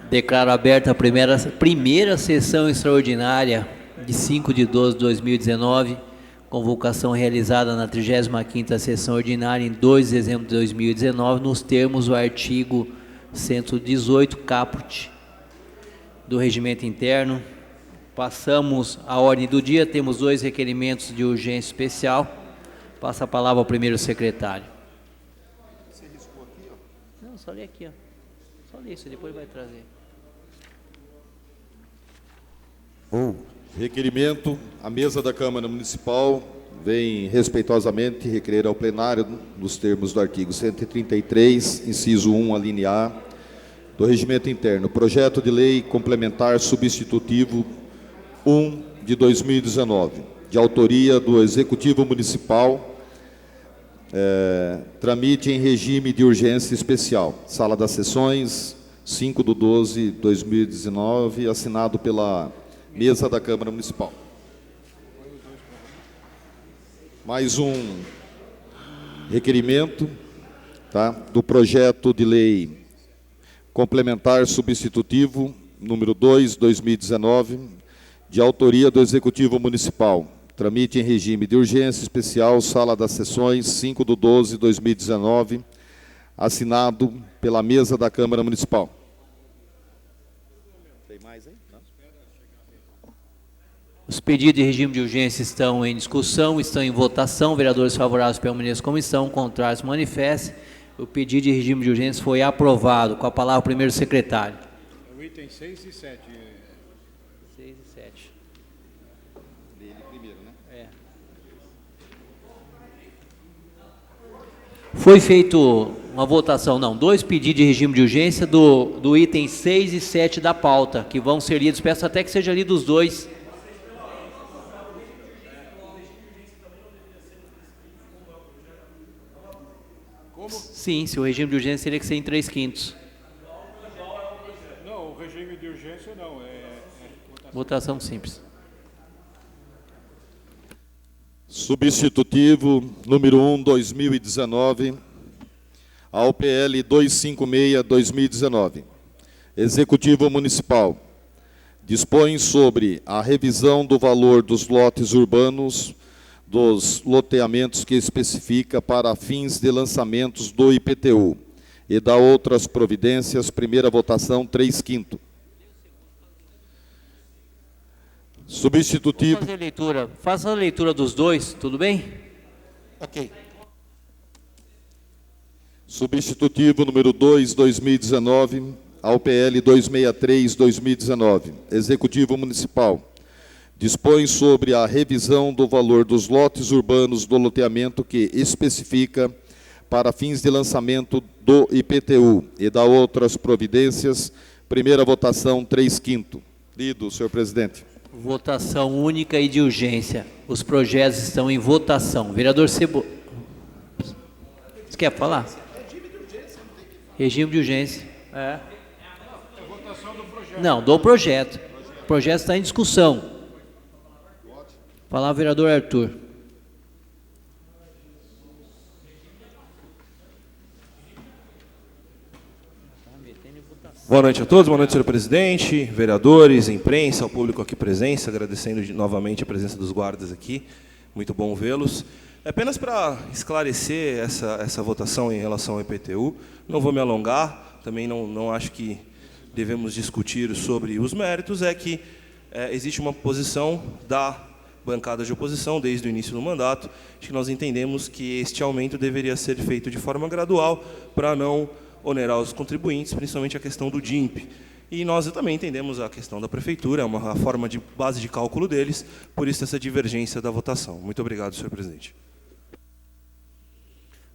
Declaro aberta a primeira sessão extraordinária de 5/12/2019, convocação realizada na 35ª sessão ordinária em 2 de dezembro de 2019, nos termos do artigo 118, caput, do Regimento Interno. Passamos à ordem do dia, temos 2 requerimentos de urgência especial. Passa a palavra ao primeiro secretário. Você riscou aqui, ó? Não, só lê aqui, ó. Só lê isso, depois vai trazer. Requerimento, a mesa da Câmara Municipal vem respeitosamente requerer ao plenário, nos termos do artigo 133, inciso 1, alínea A, do Regimento Interno, projeto de lei complementar substitutivo 1 de 2019, de autoria do Executivo Municipal, tramite em regime de urgência especial, Sala das Sessões, 5/12/2019, assinado pela mesa da Câmara Municipal. Mais um requerimento, tá, do projeto de lei complementar substitutivo número 2/2019, de autoria do Executivo Municipal, tramite em regime de urgência especial, Sala das Sessões, 5/12/2019, assinado pela mesa da Câmara Municipal. Tem mais, hein? Não? Os pedidos de regime de urgência estão em discussão, estão em votação. Vereadores favoráveis permaneçam como estão, contrários manifestem. O pedido de regime de urgência foi aprovado. Com a palavra o primeiro secretário. O item 6 e 7. 6 e 7. Dele primeiro, né? É. Foi feito uma votação, não, 2 pedidos de regime de urgência do item 6 e 7 da pauta, que vão ser lidos. Peço até que seja lido os 2. Como? Sim, se o regime de urgência teria que ser em 3/5. Não, o regime de urgência não, Votação simples. Substitutivo número 1, 2019, ao PL 256/2019. Executivo Municipal dispõe sobre a revisão do valor dos lotes urbanos dos loteamentos que especifica para fins de lançamentos do IPTU e da outras providências. Primeira votação, 3/5. Substitutivo. Faça a leitura dos 2, tudo bem? Ok. Substitutivo número 2, 2019, ao PL 263/2019. Executivo Municipal dispõe sobre a revisão do valor dos lotes urbanos do loteamento que especifica para fins de lançamento do IPTU e da outras providências. Primeira votação, 3/5. Lido, senhor presidente. Votação única e de urgência. Os projetos estão em votação. Vereador Cebolinha. Você quer falar? Regime de urgência. É. votação do projeto. Não, do projeto. O projeto está em discussão. Falar o vereador Arthur. Boa noite a todos, boa noite, senhor presidente, vereadores, imprensa, ao público aqui presente, agradecendo novamente a presença dos guardas aqui, muito bom vê-los. Apenas para esclarecer essa votação em relação ao IPTU, não vou me alongar, também não acho que devemos discutir sobre os méritos, é que existe uma posição da bancada de oposição desde o início do mandato, de que nós entendemos que este aumento deveria ser feito de forma gradual para não onerar os contribuintes, principalmente a questão do DIMP. E nós também entendemos a questão da prefeitura, é uma forma de base de cálculo deles, por isso essa divergência da votação. Muito obrigado, senhor presidente.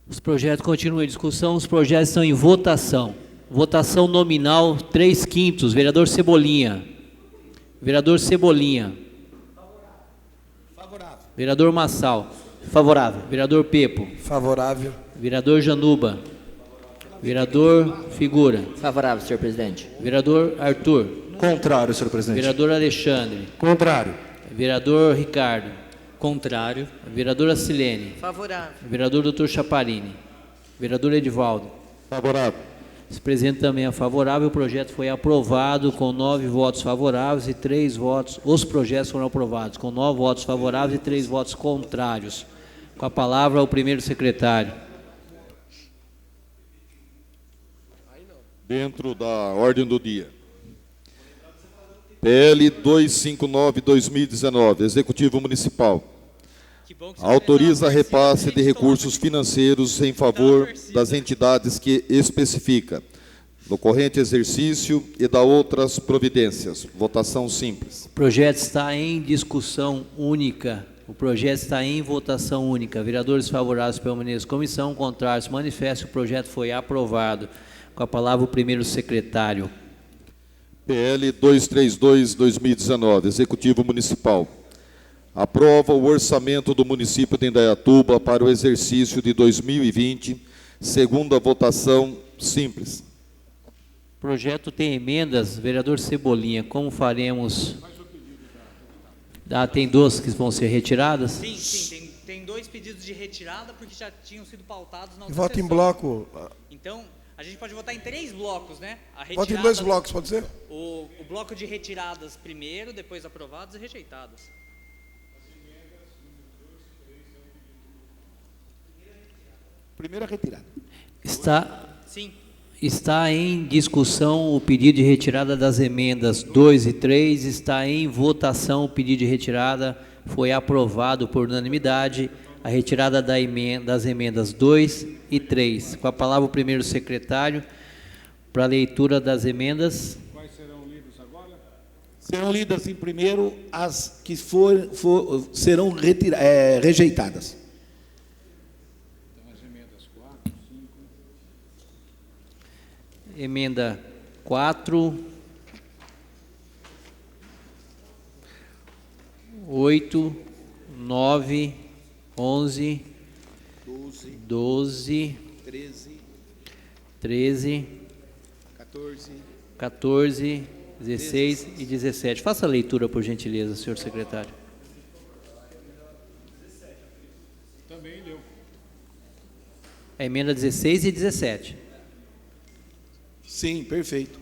Os projetos continuam em discussão, os projetos estão em votação. Votação nominal 3/5. Vereador Cebolinha. Vereador Cebolinha. Favorável. Vereador Massal. Favorável. Vereador Pepo. Favorável. Vereador Januba. Vereador Figura. Favorável, senhor presidente. Vereador Arthur. Contrário, senhor presidente. Vereador Alexandre. Contrário. Vereador Ricardo. Contrário. Vereadora Silene. Favorável. Vereador Dr. Chaparini. Vereador Edivaldo. Favorável. O presidente também é favorável. O projeto foi aprovado com 9 votos favoráveis e 3 votos. Os projetos foram aprovados com 9 votos favoráveis e 3 votos contrários. Com a palavra, o primeiro secretário. Dentro da ordem do dia. PL 259/2019, Executivo Municipal. Autoriza repasse de recursos financeiros em favor das entidades que especifica, no corrente exercício e da outras providências. Votação simples. O projeto está em discussão única. O projeto está em votação única. Vereadores favoráveis permaneçam na comissão, contrários manifestam. O projeto foi aprovado. Com a palavra, o primeiro secretário. PL 232/2019, Executivo Municipal. Aprova o orçamento do município de Indaiatuba para o exercício de 2020, segunda votação simples. O projeto tem emendas. Vereador Cebolinha, como faremos? Tem 2 que vão ser retiradas? Sim, tem 2 pedidos de retirada porque já tinham sido pautados na outra Voto em sessão. bloco. Então, a gente pode votar em 3 blocos, né? Voto em 2 blocos, pode ser? O bloco de retiradas primeiro, depois aprovadas e rejeitadas. Primeira retirada. Sim. Está em discussão o pedido de retirada das emendas 2 e 3. Está em votação o pedido de retirada. Foi aprovado por unanimidade a retirada das emendas 2 e 3. Com a palavra, o primeiro secretário para a leitura das emendas. Quais serão lidos agora? Serão lidas em primeiro as que serão rejeitadas. Então, as emendas 4, 5... Emenda 4, 8, 9, 11, 12, 13, 14, 16 e 17. Faça a leitura, por gentileza, senhor secretário. Também leu. A emenda 16 e 17. Sim, perfeito.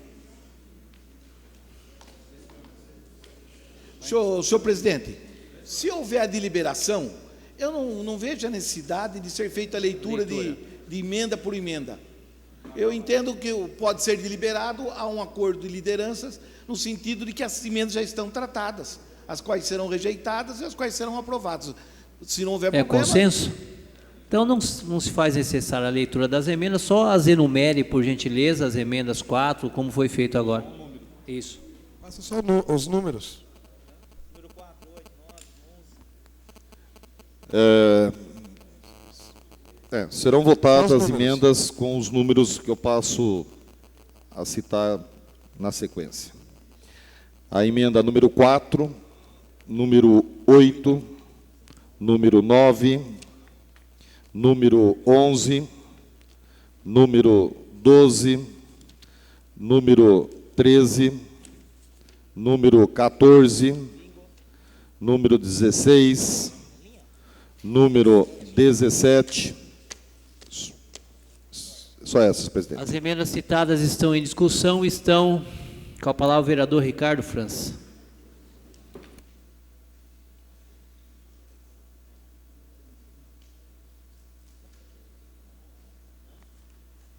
Senhor presidente, se houver a deliberação, eu não vejo a necessidade de ser feita a leitura. De emenda por emenda. Eu entendo que pode ser deliberado a um acordo de lideranças, no sentido de que as emendas já estão tratadas, as quais serão rejeitadas e as quais serão aprovadas. Se não houver problema... É consenso? Então não se faz necessária a leitura das emendas, só as enumere, por gentileza, as emendas 4, como foi feito agora. Isso. Passa só os números. Número 4, 8, 9, 11. Serão votadas as emendas com os números que eu passo a citar na sequência. A emenda número 4, número 8, número 9, número 11, número 12, número 13, número 14, número 16, número 17. Só essas, presidente. As emendas citadas estão em discussão, estão com a palavra o vereador Ricardo França.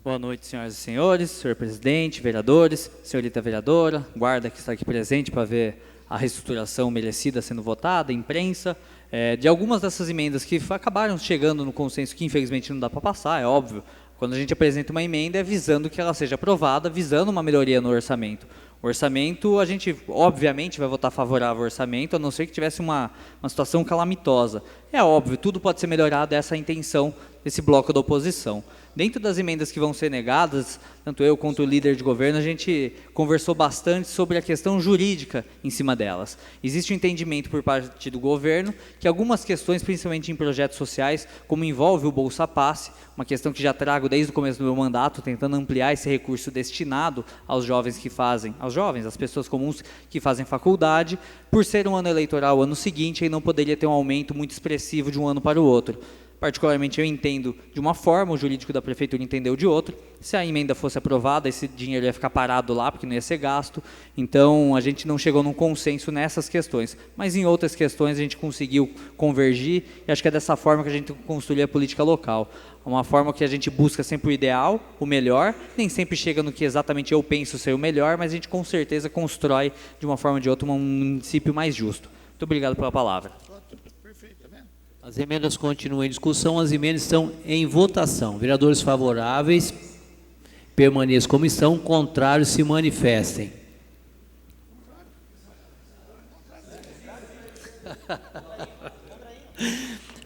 Boa noite, senhoras e senhores, senhor presidente, vereadores, senhorita vereadora, guarda que está aqui presente para ver a reestruturação merecida sendo votada, imprensa, de algumas dessas emendas que acabaram chegando no consenso que infelizmente não dá para passar, é óbvio. Quando a gente apresenta uma emenda é visando que ela seja aprovada, visando uma melhoria no orçamento. O orçamento, a gente obviamente vai votar favorável ao orçamento, a não ser que tivesse uma situação calamitosa. É óbvio, tudo pode ser melhorado, essa é a intenção desse bloco da oposição. Dentro das emendas que vão ser negadas, tanto eu quanto o líder de governo, a gente conversou bastante sobre a questão jurídica em cima delas. Existe um entendimento por parte do governo que algumas questões, principalmente em projetos sociais, como envolve o Bolsa Passe, uma questão que já trago desde o começo do meu mandato, tentando ampliar esse recurso destinado aos jovens que fazem, às pessoas comuns que fazem faculdade, por ser um ano eleitoral, o ano seguinte, aí não poderia ter um aumento muito expressivo de um ano para o outro. Particularmente eu entendo de uma forma, o jurídico da prefeitura entendeu de outra. Se a emenda fosse aprovada, esse dinheiro ia ficar parado lá, porque não ia ser gasto. Então, a gente não chegou num consenso nessas questões. Mas em outras questões a gente conseguiu convergir, e acho que é dessa forma que a gente construir a política local. Uma forma que a gente busca sempre o ideal, o melhor, nem sempre chega no que exatamente eu penso ser o melhor, mas a gente com certeza constrói de uma forma ou de outra um município mais justo. Muito obrigado pela palavra. As emendas continuam em discussão, as emendas estão em votação. Vereadores favoráveis, permaneçam como estão, contrários se manifestem.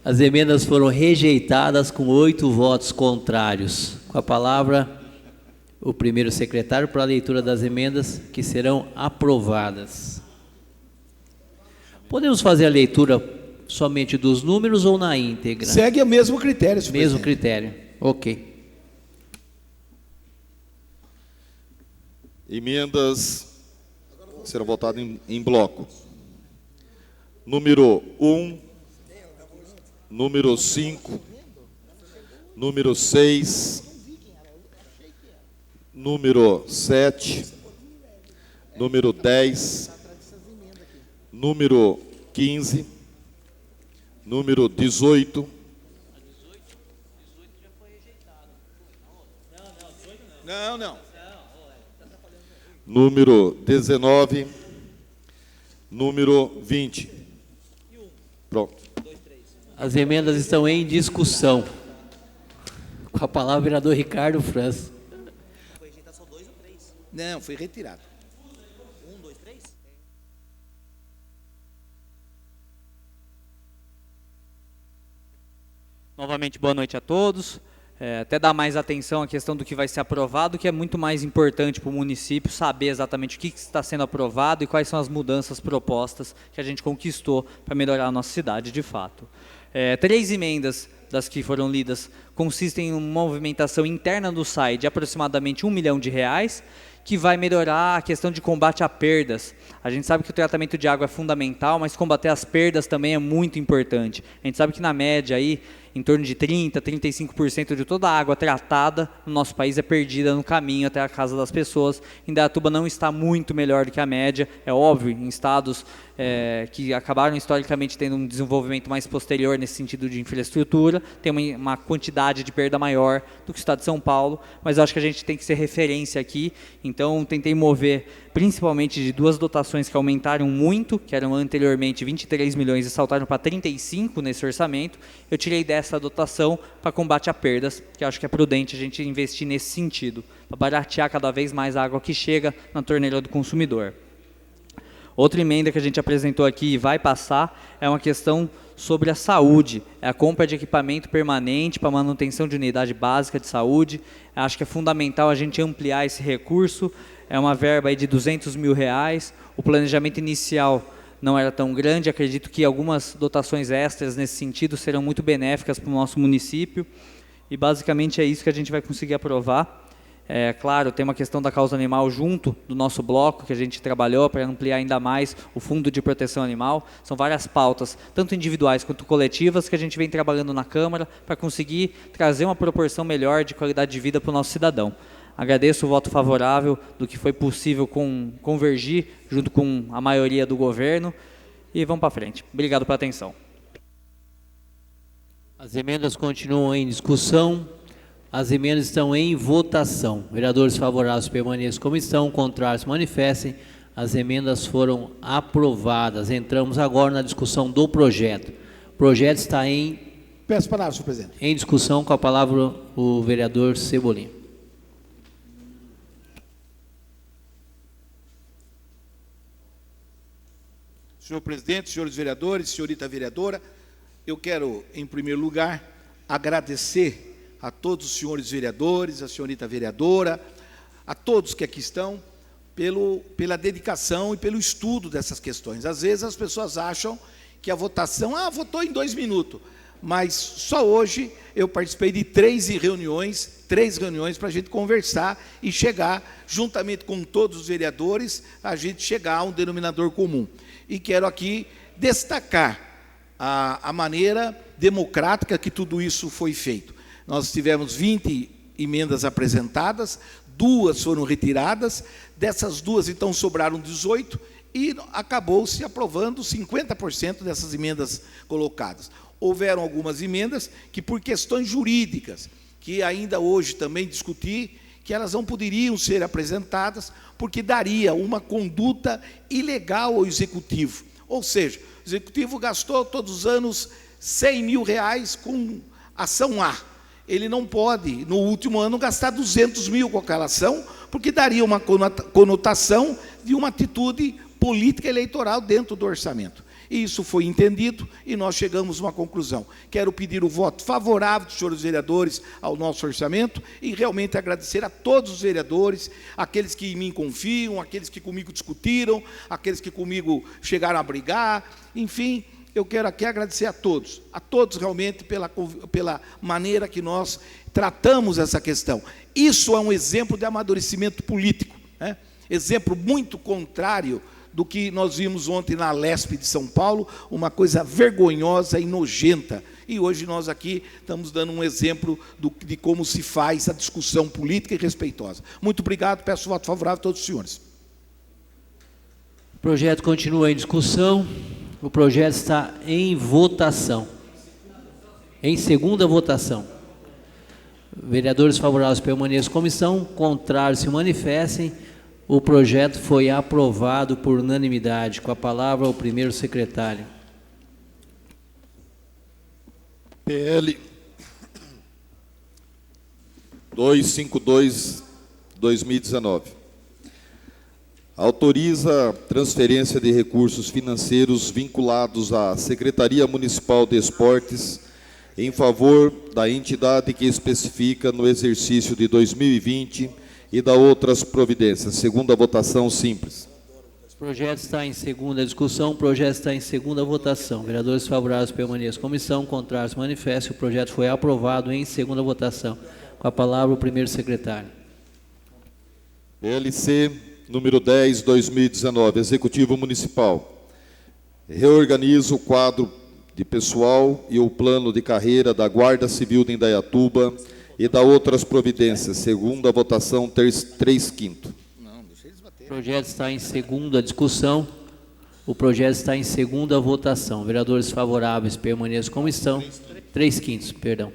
As emendas foram rejeitadas com 8 votos contrários. Com a palavra, o primeiro secretário para a leitura das emendas que serão aprovadas. Podemos fazer a leitura somente dos números ou na íntegra? Segue o mesmo critério, senhor Mesmo presidente. critério. Ok. Emendas serão votadas em bloco. Número 1, número 5, número 6, número 7, número 10, número 15, número 18, Não. número 19, número 20. Pronto. As emendas estão em discussão. Com a palavra, o vereador Ricardo França. Não, foi retirado. Novamente, boa noite a todos. Até dar mais atenção à questão do que vai ser aprovado, que é muito mais importante para o município saber exatamente o que está sendo aprovado e quais são as mudanças propostas que a gente conquistou para melhorar a nossa cidade de fato. 3 emendas das que foram lidas consistem em uma movimentação interna do SAI de aproximadamente R$1 milhão, que vai melhorar a questão de combate a perdas. A gente sabe que o tratamento de água é fundamental, mas combater as perdas também é muito importante. A gente sabe que na média aí, em torno de 30%, 35% de toda a água tratada no nosso país é perdida no caminho até a casa das pessoas. Indaiatuba não está muito melhor do que a média, é óbvio, em estados que acabaram historicamente tendo um desenvolvimento mais posterior nesse sentido de infraestrutura, tem uma quantidade de perda maior do que o estado de São Paulo, mas eu acho que a gente tem que ser referência aqui, então tentei mover principalmente de 2 dotações que aumentaram muito, que eram anteriormente 23 milhões e saltaram para 35 nesse orçamento. Eu tirei dessa dotação para combate a perdas, que eu acho que é prudente a gente investir nesse sentido, para baratear cada vez mais a água que chega na torneira do consumidor. Outra emenda que a gente apresentou aqui e vai passar é uma questão sobre a saúde, é a compra de equipamento permanente para manutenção de unidade básica de saúde. Acho que é fundamental a gente ampliar esse recurso, é uma verba aí de R$200 mil, o planejamento inicial não era tão grande, acredito que algumas dotações extras nesse sentido serão muito benéficas para o nosso município, e basicamente é isso que a gente vai conseguir aprovar. Claro, tem uma questão da causa animal junto do nosso bloco, que a gente trabalhou para ampliar ainda mais o Fundo de Proteção Animal. São várias pautas, tanto individuais quanto coletivas, que a gente vem trabalhando na Câmara para conseguir trazer uma proporção melhor de qualidade de vida para o nosso cidadão. Agradeço o voto favorável do que foi possível convergir junto com a maioria do governo e vamos para frente. Obrigado pela atenção. As emendas continuam em discussão. As emendas estão em votação. Vereadores favoráveis permaneçam como estão, contrários se manifestem. As emendas foram aprovadas. Entramos agora na discussão do projeto. O projeto está Peço palavra, senhor presidente. em discussão. Com a palavra o vereador Cebolinha. Senhor presidente, senhores vereadores, senhorita vereadora, eu quero, em primeiro lugar, agradecer a todos os senhores vereadores, a senhorita vereadora, a todos que aqui estão, pela dedicação e pelo estudo dessas questões. Às vezes as pessoas acham que a votação, votou em 2 minutos, mas só hoje eu participei de 3 reuniões para a gente conversar e chegar, juntamente com todos os vereadores, a gente chegar a um denominador comum. E quero aqui destacar a maneira democrática que tudo isso foi feito. Nós tivemos 20 emendas apresentadas, 2 foram retiradas, dessas 2, então, sobraram 18, e acabou-se aprovando 50% dessas emendas colocadas. Houveram algumas emendas que, por questões jurídicas, que ainda hoje também discuti, que elas não poderiam ser apresentadas, porque daria uma conduta ilegal ao Executivo. Ou seja, o Executivo gastou todos os anos R$100 mil com ação A. Ele não pode, no último ano, gastar 200 mil com aquela ação, porque daria uma conotação de uma atitude política eleitoral dentro do orçamento. E isso foi entendido e nós chegamos a uma conclusão. Quero pedir o voto favorável dos senhores vereadores ao nosso orçamento e realmente agradecer a todos os vereadores, aqueles que em mim confiam, aqueles que comigo discutiram, aqueles que comigo chegaram a brigar, enfim, eu quero aqui agradecer a todos realmente pela maneira que nós tratamos essa questão. Isso é um exemplo de amadurecimento político, né? Exemplo muito contrário do que nós vimos ontem na Lesp de São Paulo, uma coisa vergonhosa e nojenta. E hoje nós aqui estamos dando um exemplo de como se faz a discussão política e respeitosa. Muito obrigado, peço voto favorável a todos os senhores. O projeto continua em discussão, o projeto está em votação. Em segunda votação. Vereadores favoráveis permaneçam em comissão, contrários se manifestem. O projeto foi aprovado por unanimidade. Com a palavra, o primeiro secretário. PL 252/2019. Autoriza transferência de recursos financeiros vinculados à Secretaria Municipal de Esportes em favor da entidade que especifica no exercício de 2020 e da outras providências. Segunda votação simples. O projeto está em segunda discussão, o projeto está em segunda votação. Vereadores favoráveis permaneçam em comissão, contrários manifestem. O projeto foi aprovado em segunda votação. Com a palavra, o primeiro secretário. PLC número 10/2019, Executivo Municipal. Reorganiza o quadro de pessoal e o plano de carreira da Guarda Civil de Indaiatuba e da outras providências. Segunda votação, 3/5. O projeto está em segunda discussão. O projeto está em segunda votação. Vereadores favoráveis permaneçam em comissão. 3/5, perdão.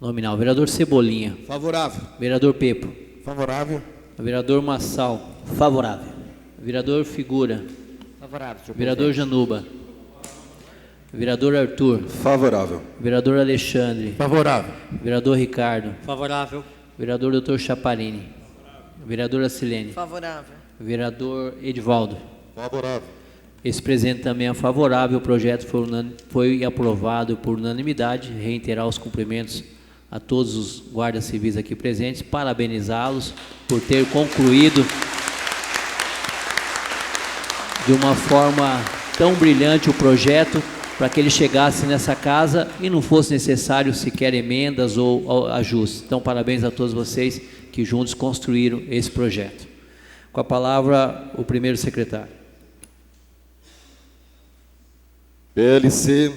Nominal. Vereador Cebolinha. Favorável. Vereador Pepo. Favorável. Vereador Massal. Favorável. Vereador Figura. Favorável, senhor Vereador Januba. Vereador Arthur. Favorável. Vereador Alexandre. Favorável. Vereador Ricardo. Favorável. Vereador Dr. Chaparini. Vereadora Silene. Favorável. Vereador Edivaldo. Favorável. Esse presidente também é favorável. O projeto foi aprovado por unanimidade. Reiterar os cumprimentos a todos os guardas civis aqui presentes, parabenizá-los por ter concluído de uma forma tão brilhante o projeto, para que ele chegasse nessa casa e não fosse necessário sequer emendas ou ajustes. Então, parabéns a todos vocês que juntos construíram esse projeto. Com a palavra, o primeiro secretário. PLC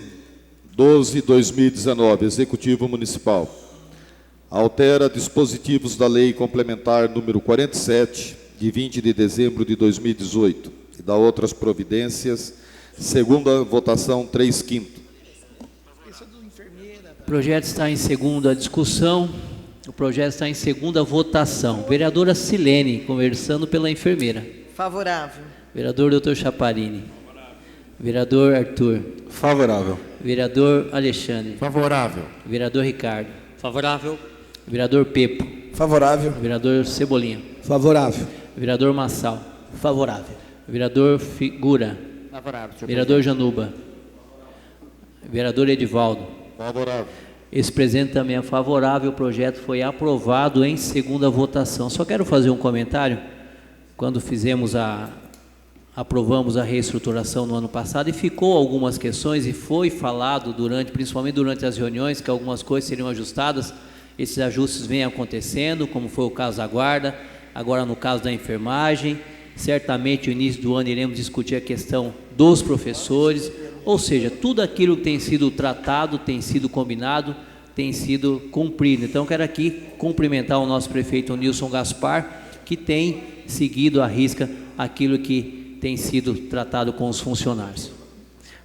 12/2019, Executivo Municipal. Altera dispositivos da Lei Complementar número 47, de 20 de dezembro de 2018, e da outras providências. Segunda votação, 3/5. O projeto está em segunda discussão. O projeto está em segunda votação. Vereadora Silene, conversando pela enfermeira. Favorável. Vereador Dr. Chaparini. Vereador Arthur. Favorável. Vereador Alexandre. Favorável. Vereador Ricardo. Favorável. Vereador Pepo. Favorável. Vereador Cebolinha. Favorável. Vereador Massal. Favorável. Vereador Figura. Favorável, senhor Vereador Januba. Vereador Edivaldo. Favorável. Esse presidente também é favorável. O projeto foi aprovado em segunda votação. Só quero fazer um comentário. Quando aprovamos a reestruturação no ano passado, e ficou algumas questões, e foi falado principalmente durante as reuniões, que algumas coisas seriam ajustadas. Esses ajustes vêm acontecendo, como foi o caso da guarda, agora no caso da enfermagem. Certamente no início do ano iremos discutir a questão dos professores, Ou seja, tudo aquilo que tem sido tratado, tem sido combinado, tem sido cumprido. Então, quero aqui cumprimentar o nosso prefeito Nilson Gaspar, que tem seguido à risca aquilo que tem sido tratado com os funcionários.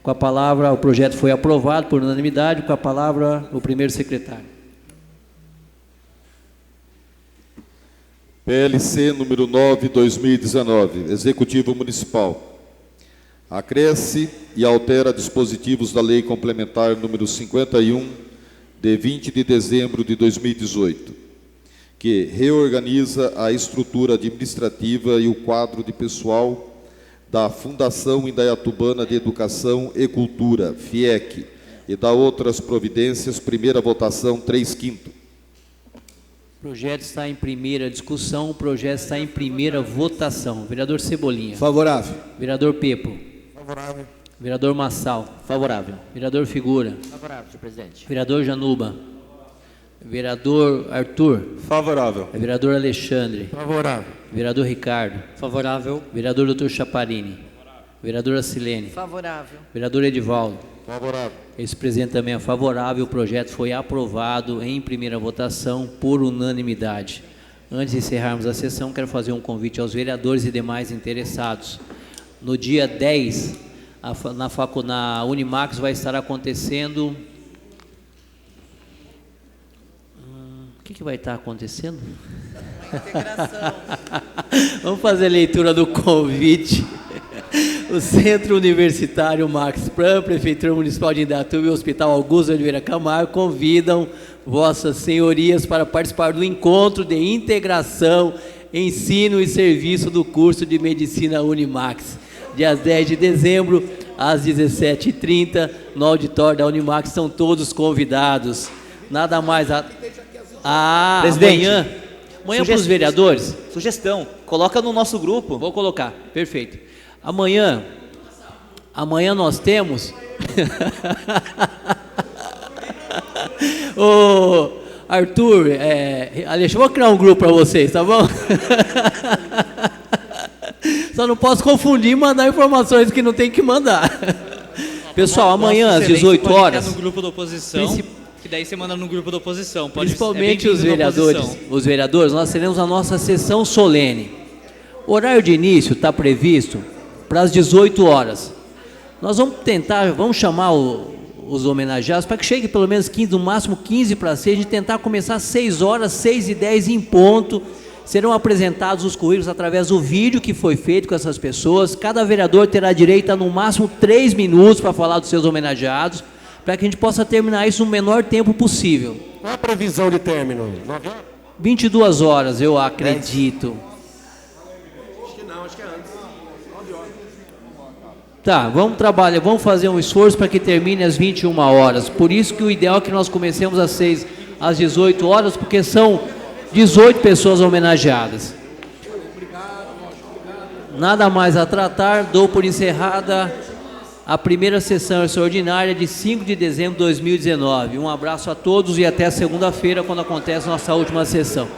Com a palavra, o projeto foi aprovado por unanimidade. Com a palavra, o primeiro secretário. PLC número 9, 2019, Executivo Municipal. Acresce e altera dispositivos da Lei Complementar número 51, de 20 de dezembro de 2018, que reorganiza a estrutura administrativa e o quadro de pessoal da Fundação Indaiatubana de Educação e Cultura, FIEC, e da outras providências. Primeira votação, 3/5. O projeto está em primeira discussão, o projeto está em primeira votação. Vereador Cebolinha. Favorável. Vereador Pepo. Favorável. Vereador Massal. Favorável. Vereador Figura. Favorável, senhor presidente. Vereador Januba. Vereador Arthur. Favorável. Vereador Alexandre. Favorável. Vereador Ricardo. Favorável. Vereador Dr. Chaparini. Vereadora Silene. Favorável. Vereador Edivaldo. Favorável. Esse presidente também é favorável. O projeto foi aprovado em primeira votação por unanimidade. Antes de encerrarmos a sessão, quero fazer um convite aos vereadores e demais interessados. No dia 10, na Unimax vai estar acontecendo... O que vai estar acontecendo? Integração. Vamos fazer a leitura do convite. O Centro Universitário Max Pram, Prefeitura Municipal de Indaiatuba e o Hospital Augusto de Oliveira Camargo convidam vossas senhorias para participar do encontro de integração, ensino e serviço do curso de Medicina Unimax, dia 10 de dezembro, às 17h30, no auditório da Unimax. São todos convidados. Nada mais Presidente, amanhã para os vereadores. Sugestão, coloca no nosso grupo. Vou colocar, perfeito. Amanhã nós temos... Ô, Arthur, Alexandre, vou criar um grupo para vocês, tá bom? Só não posso confundir e mandar informações que não tem que mandar. Pessoal, amanhã às 18 horas... no grupo da oposição, que daí você manda no grupo da oposição. Principalmente os vereadores, nós teremos a nossa sessão solene. O horário de início está previsto para as 18 horas. Nós vamos chamar os homenageados para que chegue pelo menos 15, no máximo 15 para 6, de tentar começar às 6 horas, 6h10 em ponto. Serão apresentados os currículos através do vídeo que foi feito com essas pessoas. Cada vereador terá direito a no máximo 3 minutos para falar dos seus homenageados, para que a gente possa terminar isso no menor tempo possível. Qual a previsão de término? 9 horas? 22 horas, eu acredito. Acho que não, acho que é antes. 9 horas. Tá, vamos trabalhar, vamos fazer um esforço para que termine às 21 horas. Por isso que o ideal é que nós comecemos às 18 horas, porque são 18 pessoas homenageadas. Nada mais a tratar, dou por encerrada a primeira sessão extraordinária de 5 de dezembro de 2019. Um abraço a todos e até segunda-feira, quando acontece nossa última sessão.